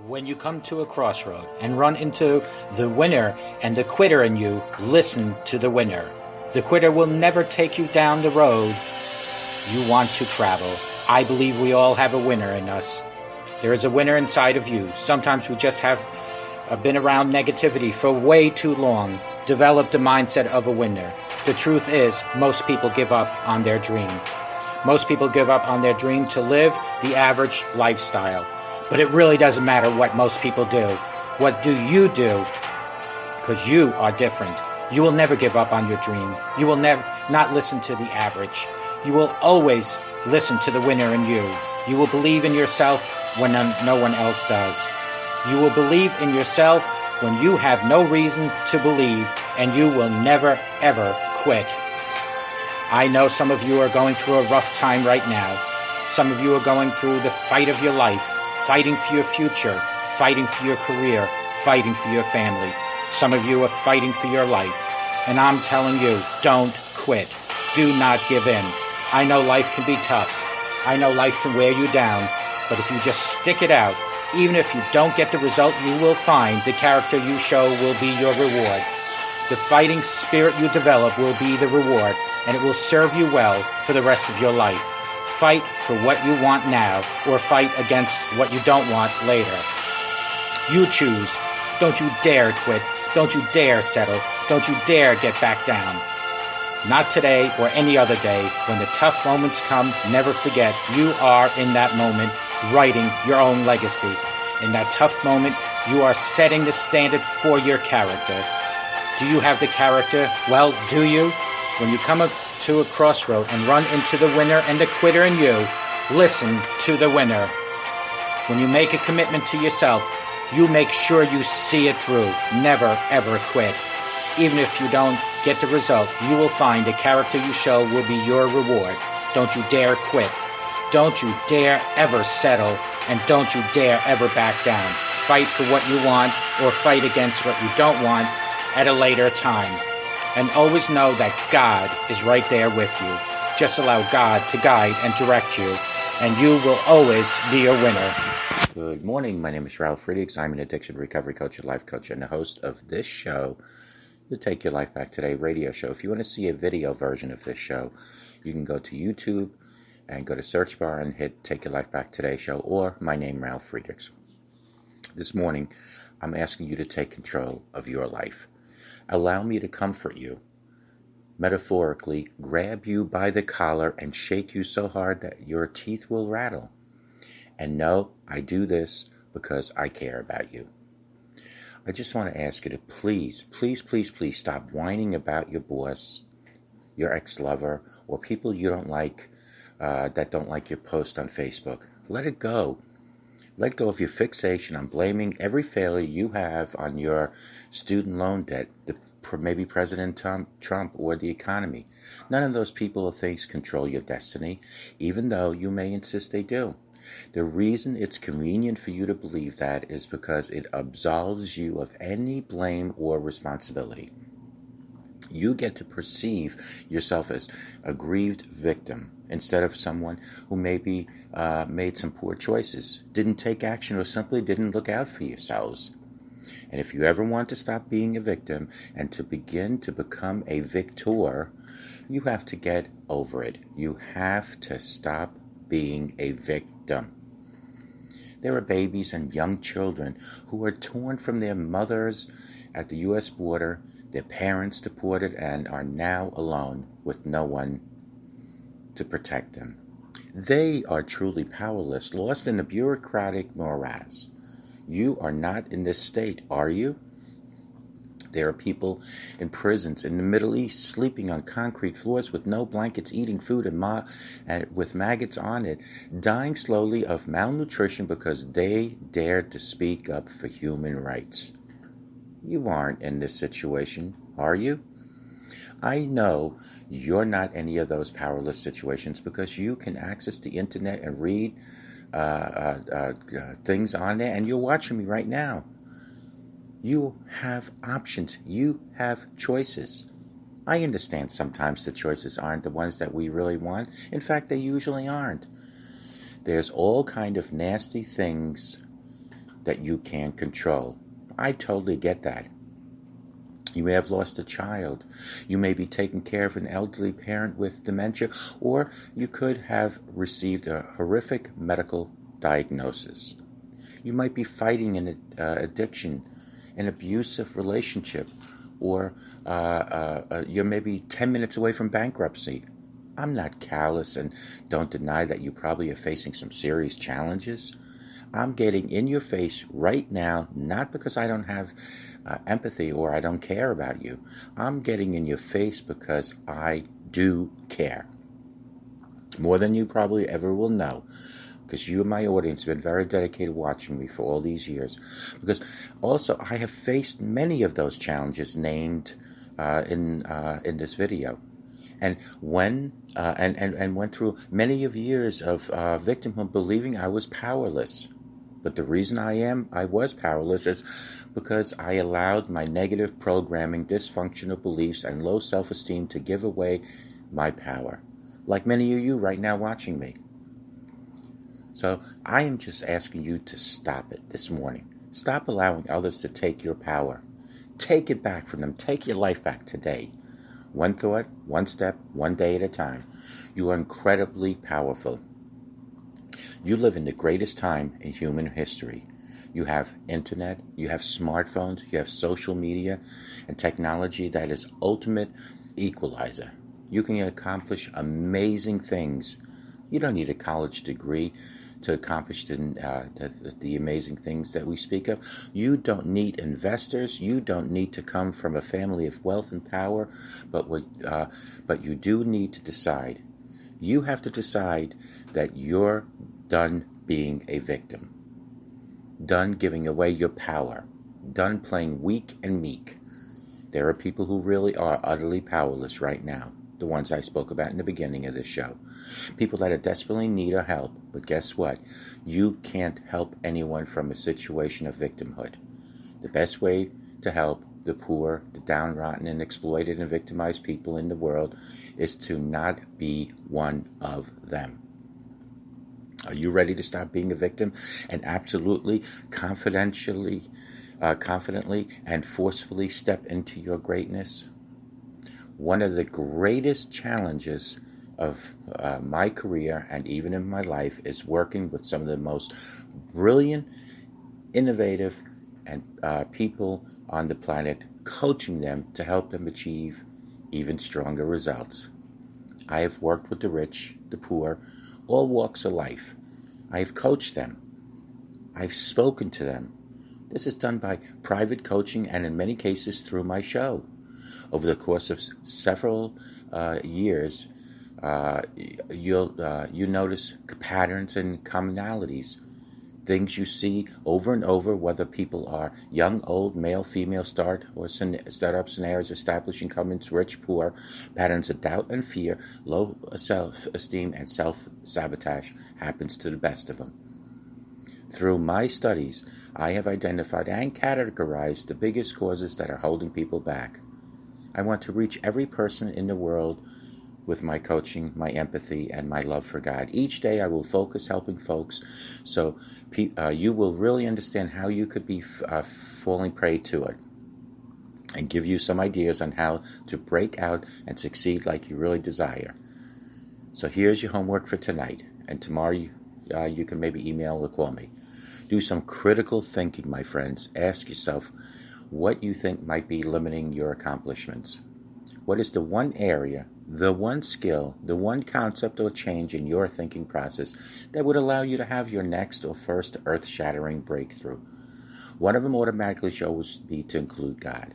When you come to a crossroad and run into the winner and the quitter in you, listen to the winner. The quitter will never take you down the road you want to travel. I believe we all have a winner in us. There is a winner inside of you. Sometimes we just have been around negativity for way too long, developed the mindset of a winner. The truth is, most people give up on their dream. Most people give up on their dream to live the average lifestyle. But it really doesn't matter what most people do. What do you do? Because you are different. You will never give up on your dream. You will never not listen to the average. You will always listen to the winner in you. You will believe in yourself when no one else does. You will believe in yourself when you have no reason to believe, and you will never, ever quit. I know some of you are going through a rough time right now. Some of you are going through the fight of your life, fighting for your future, fighting for your career, fighting for your family. Some of you are fighting for your life. And I'm telling you, don't quit. Do not give in. I know life can be tough. I know life can wear you down. But if you just stick it out, even if you don't get the result you will find, the character you show will be your reward. The fighting spirit you develop will be the reward, and it will serve you well for the rest of your life. Fight for what you want now, or fight against what you don't want later. You choose. Don't you dare quit. Don't you dare settle. Don't you dare get back down. Not today or any other day. When the tough moments come, never forget you are in that moment writing your own legacy. In that tough moment, you are setting the standard for your character. Do you have the character? Well, do you? When you come to a crossroad and run into the winner and the quitter in you, listen to the winner. When you make a commitment to yourself, you make sure you see it through. Never, ever quit. Even if you don't get the result, you will find the character you show will be your reward. Don't you dare quit. Don't you dare ever settle, and don't you dare ever back down. Fight for what you want or fight against what you don't want at a later time. And always know that God is right there with you. Just allow God to guide and direct you, and you will always be a winner. Good morning. My name is Ralf Friedrichs. I'm an addiction recovery coach and life coach and the host of this show, the Take Your Life Back Today radio show. If you want to see a video version of this show, you can go to YouTube and go to search bar and hit Take Your Life Back Today show, or my name, Ralf Friedrichs. This morning, I'm asking you to take control of your life. Allow me to comfort you. Metaphorically, grab you by the collar and shake you so hard that your teeth will rattle. And no, I do this because I care about you. I just want to ask you to please stop whining about your boss, your ex-lover, or people you don't like that don't like your post on Facebook. Let it go. Let go of your fixation on blaming every failure you have on your student loan debt, maybe President Trump or the economy. None of those people or things control your destiny, even though you may insist they do. The reason it's convenient for you to believe that is because it absolves you of any blame or responsibility. You get to perceive yourself as a grieved victim instead of someone who maybe made some poor choices, didn't take action, or simply didn't look out for yourselves. And if you ever want to stop being a victim and to begin to become a victor, you have to get over it. You have to stop being a victim. There are babies and young children who are torn from their mothers at the U.S. border, their parents deported, and are now alone with no one to protect them. They are truly powerless, lost in a bureaucratic morass. You are not in this state, are you? There are people in prisons in the Middle East sleeping on concrete floors with no blankets, eating food and with maggots on it, dying slowly of malnutrition because they dared to speak up for human rights. You aren't in this situation, are you? I know you're not any of those powerless situations because you can access the internet and read things on there, and you're watching me right now. You have options. You have choices. I understand sometimes the choices aren't the ones that we really want. In fact, they usually aren't. There's all kind of nasty things that you can't control. I totally get that. You may have lost a child. You may be taking care of an elderly parent with dementia, or you could have received a horrific medical diagnosis. You might be fighting an addiction, an abusive relationship, or you're maybe 10 minutes away from bankruptcy. I'm not callous and don't deny that you probably are facing some serious challenges. I'm getting in your face right now, not because I don't have empathy or I don't care about you. I'm getting in your face because I do care. More than you probably ever will know. Because you and my audience have been very dedicated watching me for all these years. Because also I have faced many of those challenges named in this video. And and went through many of years of victimhood, believing I was powerless. But the reason I was powerless is because I allowed my negative programming, dysfunctional beliefs, and low self-esteem to give away my power. Like many of you right now watching me. So I am just asking you to stop it this morning. Stop allowing others to take your power. Take it back from them. Take your life back today. One thought, one step, one day at a time. You are incredibly powerful. You live in the greatest time in human history. You have internet, you have smartphones, you have social media, and technology that is ultimate equalizer. You can accomplish amazing things. You don't need a college degree to accomplish the amazing things that we speak of. You don't need investors. You don't need to come from a family of wealth and power, but you do need to decide. You have to decide that you're done being a victim, done giving away your power, done playing weak and meek. There are people who really are utterly powerless right now. The ones I spoke about in the beginning of this show. People that are desperately in need of help. But guess what? You can't help anyone from a situation of victimhood. The best way to help the poor, the downtrodden, and exploited and victimized people in the world is to not be one of them. Are you ready to stop being a victim and absolutely, confidently, and forcefully step into your greatness? One of the greatest challenges of my career and even in my life is working with some of the most brilliant, innovative, and people on the planet, coaching them to help them achieve even stronger results. I have worked with the rich, the poor, all walks of life. I have coached them. I've spoken to them. This is done by private coaching and in many cases through my show. Over the course of several years, you notice patterns and commonalities, things you see over and over, whether people are young, old, male, female, startup scenarios, established incumbents, rich, poor, patterns of doubt and fear, low self-esteem, and self-sabotage happens to the best of them. Through my studies, I have identified and categorized the biggest causes that are holding people back. I want to reach every person in the world with my coaching, my empathy, and my love for God. Each day I will focus helping folks so you will really understand how you could be falling prey to it and give you some ideas on how to break out and succeed like you really desire. So here's your homework for tonight, and tomorrow you can maybe email or call me. Do some critical thinking, my friends. Ask yourself what you think might be limiting your accomplishments. What is the one area, the one skill, the one concept or change in your thinking process that would allow you to have your next or first earth-shattering breakthrough? One of them automatically should always be to include God.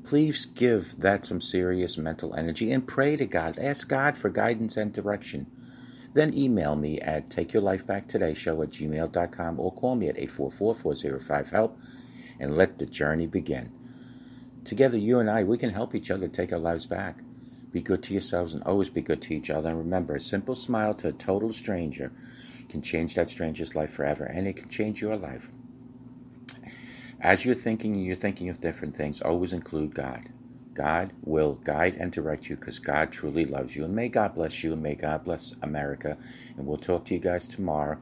Please give that some serious mental energy and pray to God. Ask God for guidance and direction. Then email me at takeyourlifebacktodayShow@gmail.com or call me at 844-405-HELP and let the journey begin. Together, you and I, we can help each other take our lives back. Be good to yourselves and always be good to each other. And remember, a simple smile to a total stranger can change that stranger's life forever, and it can change your life. As you're thinking of different things, always include God. God will guide and direct you because God truly loves you. And may God bless you, and may God bless America. And we'll talk to you guys tomorrow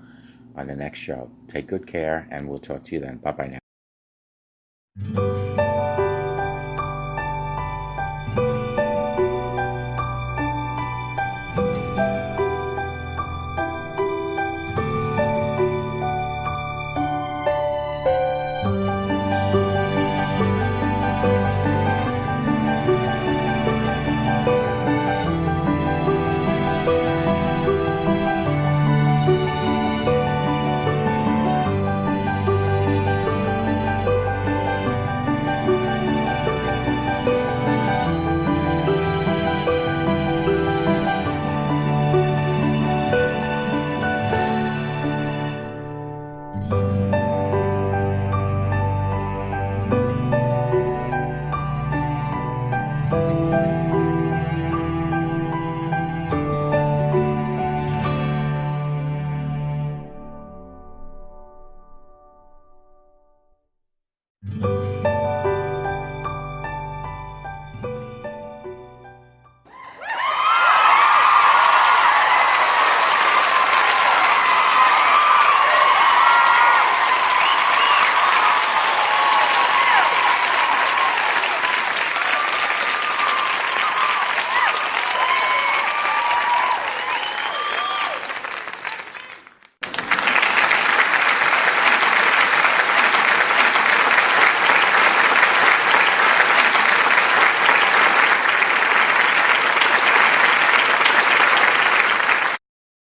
on the next show. Take good care, and we'll talk to you then. Bye-bye now.